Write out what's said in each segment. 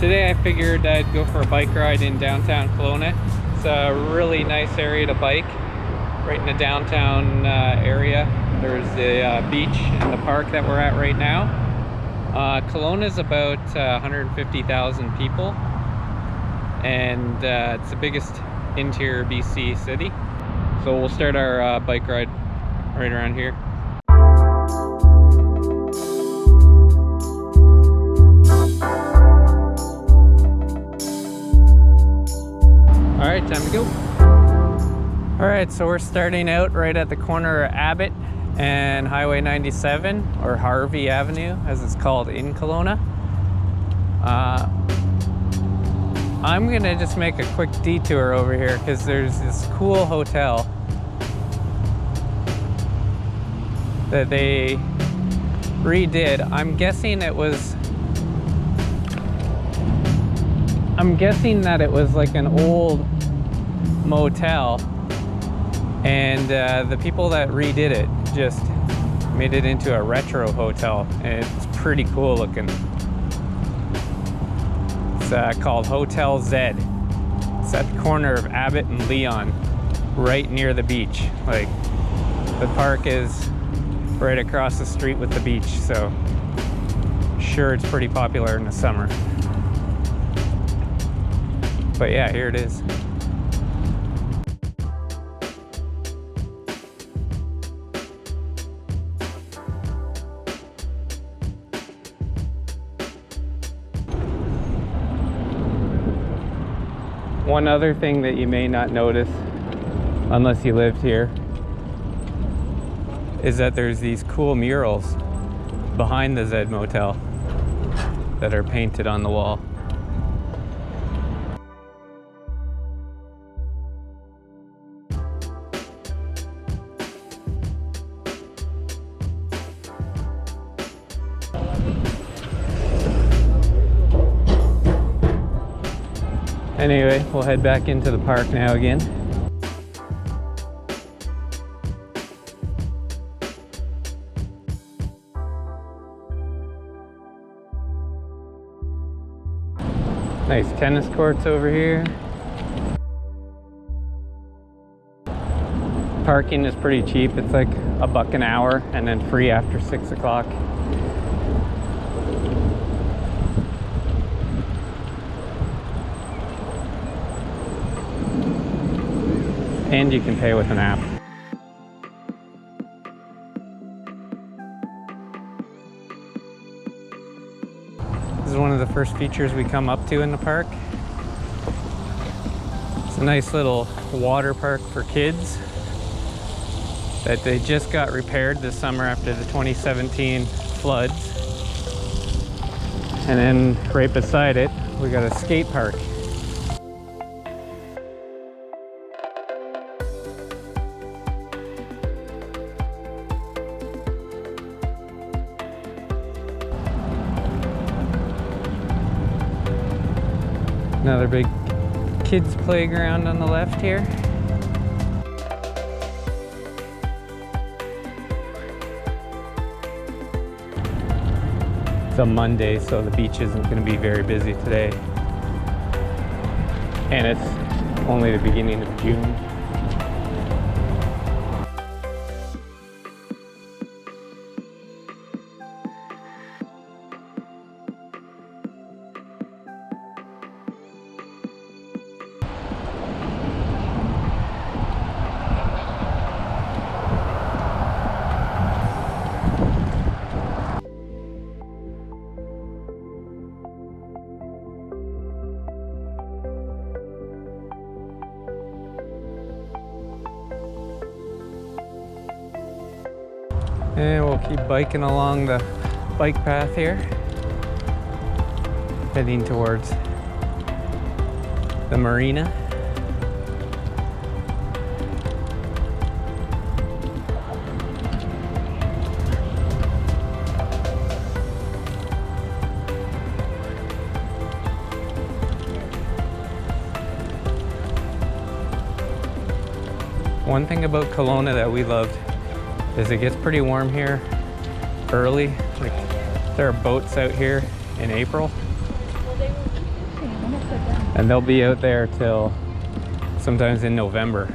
today I figured I'd go for a bike ride in downtown Kelowna. It's a really nice area to bike, right in the downtown area. There's the beach and the park that we're at right now. Kelowna is about 150,000 people, and it's the biggest interior BC city. So we'll start our bike ride right around here. All right, time to go. All right, so we're starting out right at the corner of Abbott and Highway 97, or Harvey Avenue as it's called in Kelowna. I'm gonna just make a quick detour over here because there's this cool hotel that they redid. I'm guessing that it was like an old motel, and the people that redid it just made it into a retro hotel, and it's pretty cool looking. It's called Hotel Z. It's at the corner of Abbott and Leon, right near the beach. Like, the park is right across the street with the beach, so I'm sure it's pretty popular in the summer. But yeah, here it is. One other thing that you may not notice unless you lived here is that there's these cool murals behind the Z Motel that are painted on the wall. Anyway, we'll head back into the park now again. Nice tennis courts over here. Parking is pretty cheap. It's like $1 an hour and then free after 6 o'clock. And you can pay with an app. This is one of the first features we come up to in the park. It's a nice little water park for kids that they just got repaired this summer after the 2017 floods. And then right beside it, we got a skate park. Another big kids playground on the left here. It's a Monday, so the beach isn't going to be very busy today. And it's only the beginning of June. And we'll keep biking along the bike path here, heading towards the Marina. One thing about Kelowna that we loved is it gets pretty warm here early. Like, there are boats out here in April. And they'll be out there till sometimes in November.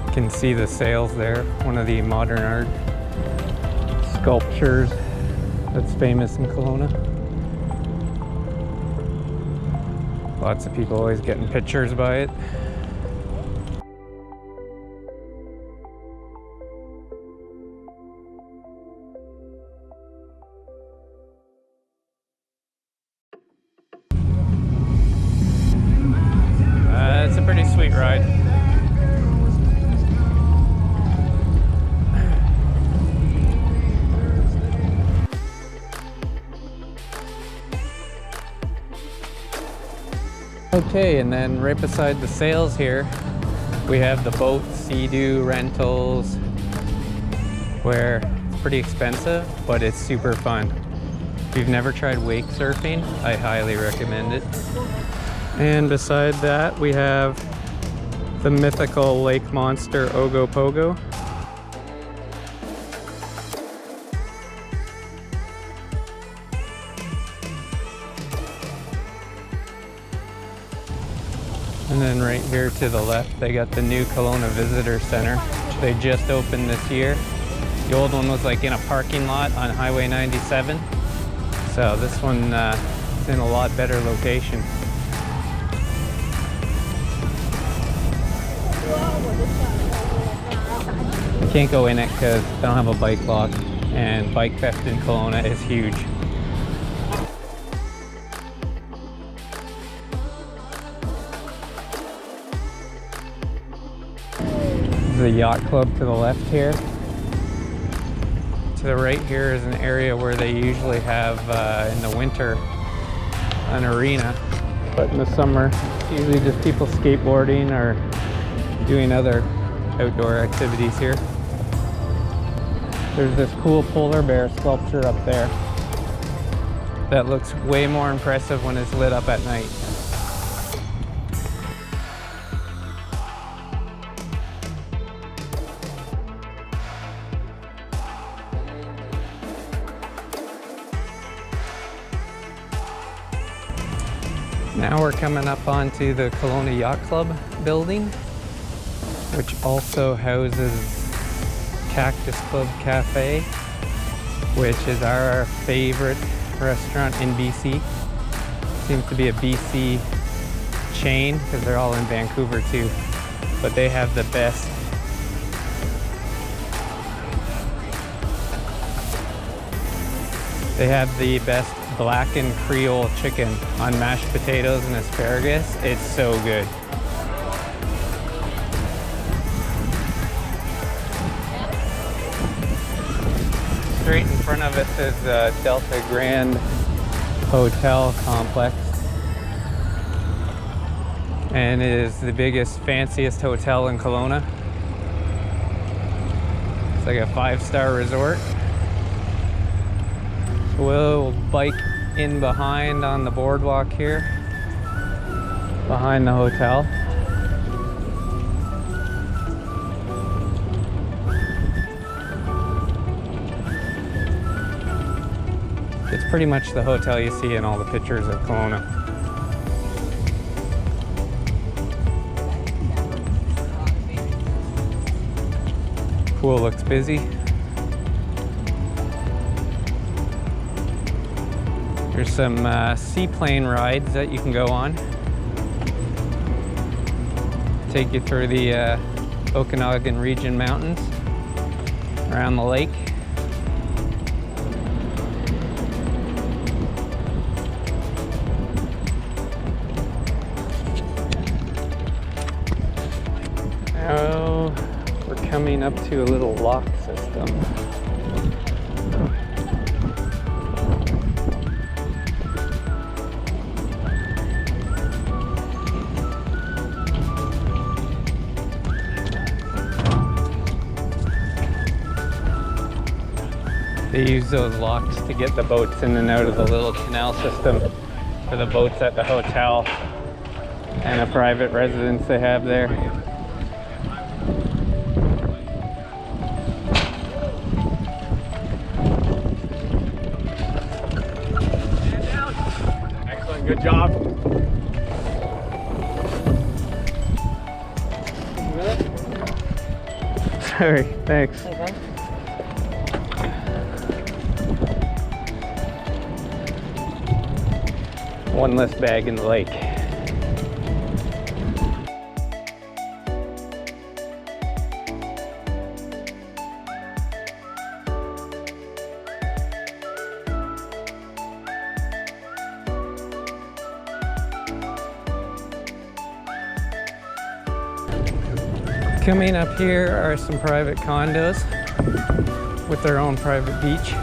You can see the sails there, one of the modern art sculptures that's famous in Kelowna. Lots of people always getting pictures by it. It's a pretty sweet ride. Okay, and then right beside the sails here, we have the boat Sea-Doo rentals, where it's pretty expensive, but it's super fun. If you've never tried wake surfing, I highly recommend it. And beside that, we have the mythical lake monster Ogopogo. And then right here to the left, they got the new Kelowna Visitor Center. They just opened this year. The old one was like in a parking lot on Highway 97. So this one is in a lot better location. I can't go in it because I don't have a bike lock, and Bike Fest in Kelowna is huge. The yacht club to the left here. To the right here is an area where they usually have in the winter an arena, but in the summer it's usually just people skateboarding or doing other outdoor activities here. There's this cool polar bear sculpture up there that looks way more impressive when it's lit up at night. Now we're coming up onto the Kelowna Yacht Club building, which also houses Cactus Club Cafe, which is our favorite restaurant in BC. Seems to be a BC chain because they're all in Vancouver too, but they have the best blackened Creole chicken on mashed potatoes and asparagus. It's so good. Straight in front of it is the Delta Grand Hotel complex, and it is the biggest, fanciest hotel in Kelowna. It's like a 5-star resort. We'll bike in behind on the boardwalk here, behind the hotel. It's pretty much the hotel you see in all the pictures of Kelowna. Pool looks busy. There's some seaplane rides that you can go on. Take you through the Okanagan region mountains, around the lake. Now we're coming up to a little lock system. They use those locks to get the boats in and out of the little canal system for the boats at the hotel and a private residence they have there. Excellent, good job. Sorry, thanks. Okay. One less bag in the lake. Coming up here are some private condos with their own private beach.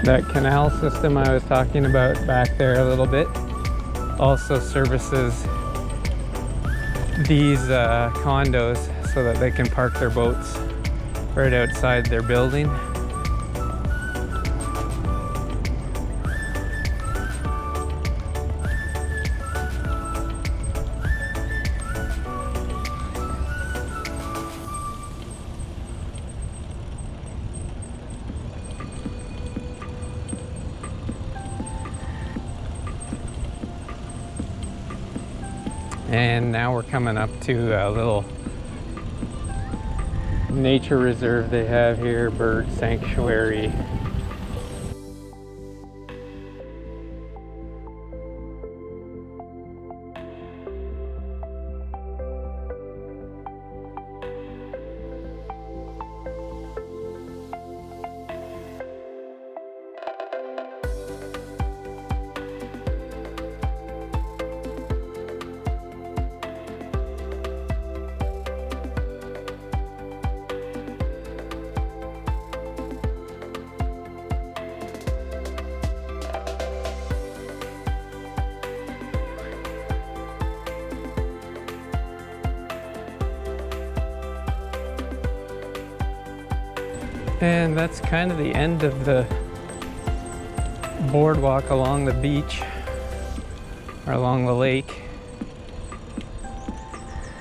That canal system I was talking about back there a little bit also services these condos so that they can park their boats right outside their building. And now we're coming up to a little nature reserve they have here, bird sanctuary. And that's kind of the end of the boardwalk along the beach, or along the lake.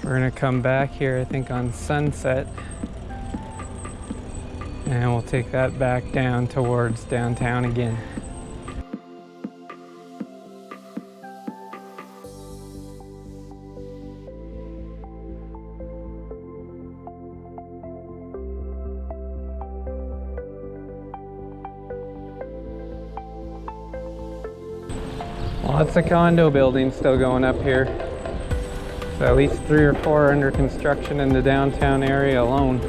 We're gonna come back here, I think, on sunset, and we'll take that back down towards downtown again. Lots of condo buildings still going up here. So at least 3 or 4 are under construction in the downtown area alone.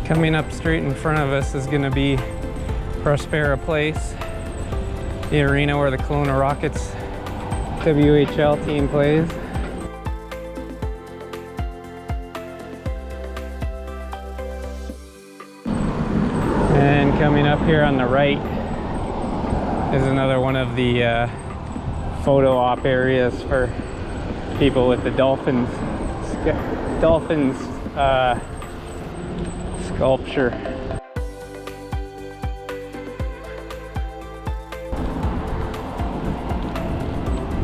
Coming up straight in front of us is going to be Prospera Place, the arena where the Kelowna Rockets WHL team plays. And coming up here on the right is another one of the photo op areas for people with the dolphins sculpture.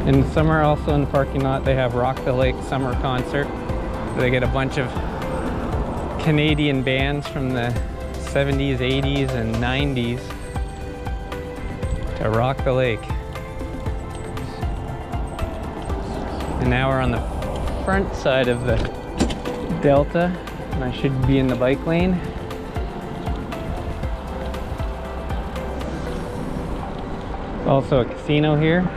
In the summer, also in the parking lot, they have Rock the Lake Summer Concert. They get a bunch of Canadian bands from the 70s, 80s, and 90s to rock the lake. And now we're on the front side of the Delta, and I should be in the bike lane. Also a casino here.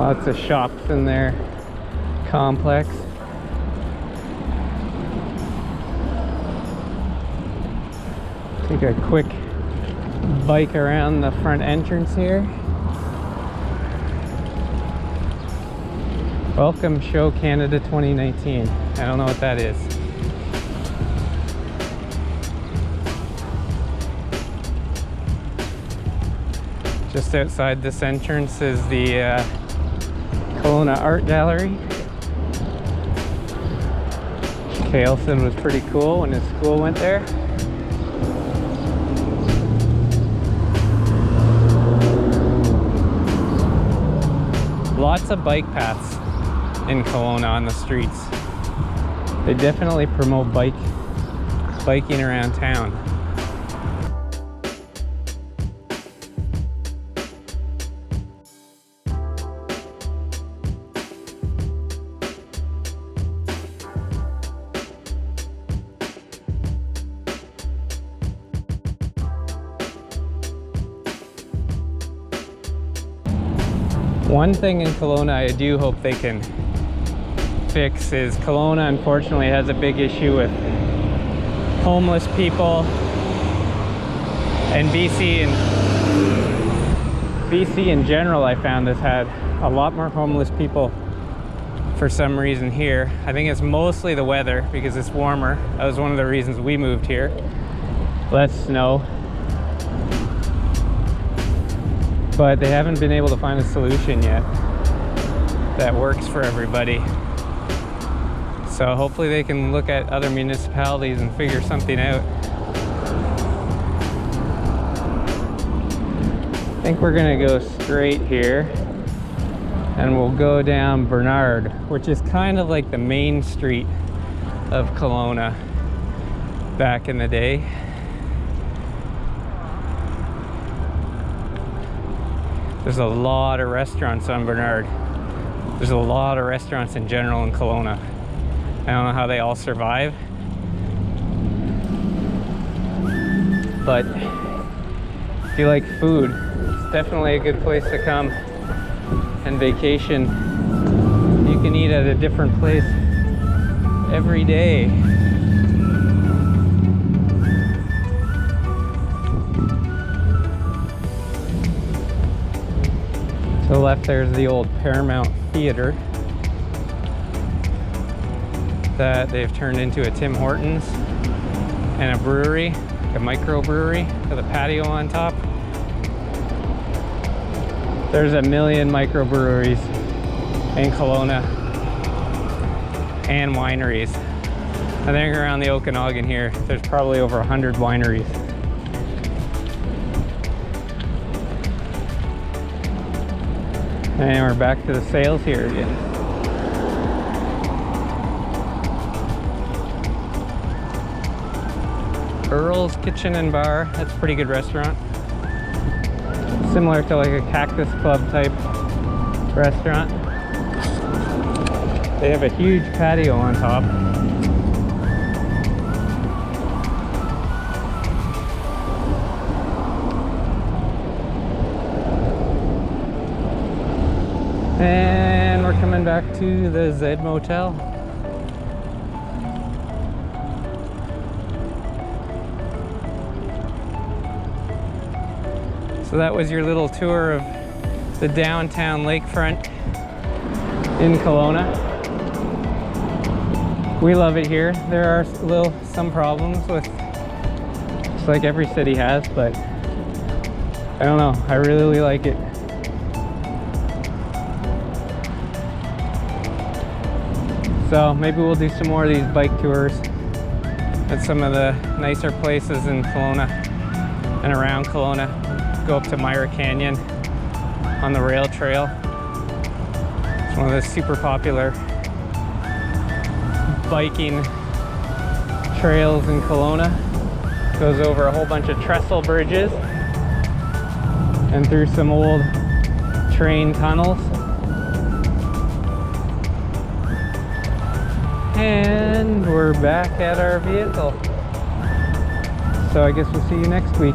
Lots of shops in their complex. Take a quick bike around the front entrance here. Welcome Show Canada 2019. I don't know what that is. Just outside this entrance is the Kelowna Art Gallery. Kaelson was pretty cool when his school went there. Lots of bike paths in Kelowna on the streets. They definitely promote biking around town. One thing in Kelowna I do hope they can fix is Kelowna unfortunately has a big issue with homeless people, and BC in general I found has had a lot more homeless people for some reason here. I think it's mostly the weather because it's warmer. That was one of the reasons we moved here. Less snow. But they haven't been able to find a solution yet that works for everybody. So hopefully they can look at other municipalities and figure something out. I think we're gonna go straight here and we'll go down Bernard, which is kind of like the main street of Kelowna back in the day. There's a lot of restaurants on Bernard. There's a lot of restaurants in general in Kelowna. I don't know how they all survive. But if you like food, it's definitely a good place to come and vacation. You can eat at a different place every day. To the left there's the old Paramount Theater that they've turned into a Tim Hortons and a brewery, like a microbrewery with a patio on top. There's a million microbreweries in Kelowna and wineries. I think around the Okanagan here, there's probably over 100 wineries. And we're back to the sales here again. Earl's Kitchen and Bar, that's a pretty good restaurant. Similar to like a Cactus Club type restaurant. They have a huge patio on top. And we're coming back to the Zed Motel. So that was your little tour of the downtown lakefront in Kelowna. We love it here. There are some problems with, just like every city has, but I don't know, I really like it. So maybe we'll do some more of these bike tours at some of the nicer places in Kelowna and around Kelowna. Go up to Myra Canyon on the rail trail. It's one of the super popular biking trails in Kelowna. Goes over a whole bunch of trestle bridges and through some old train tunnels. And we're back at our vehicle. So I guess we'll see you next week.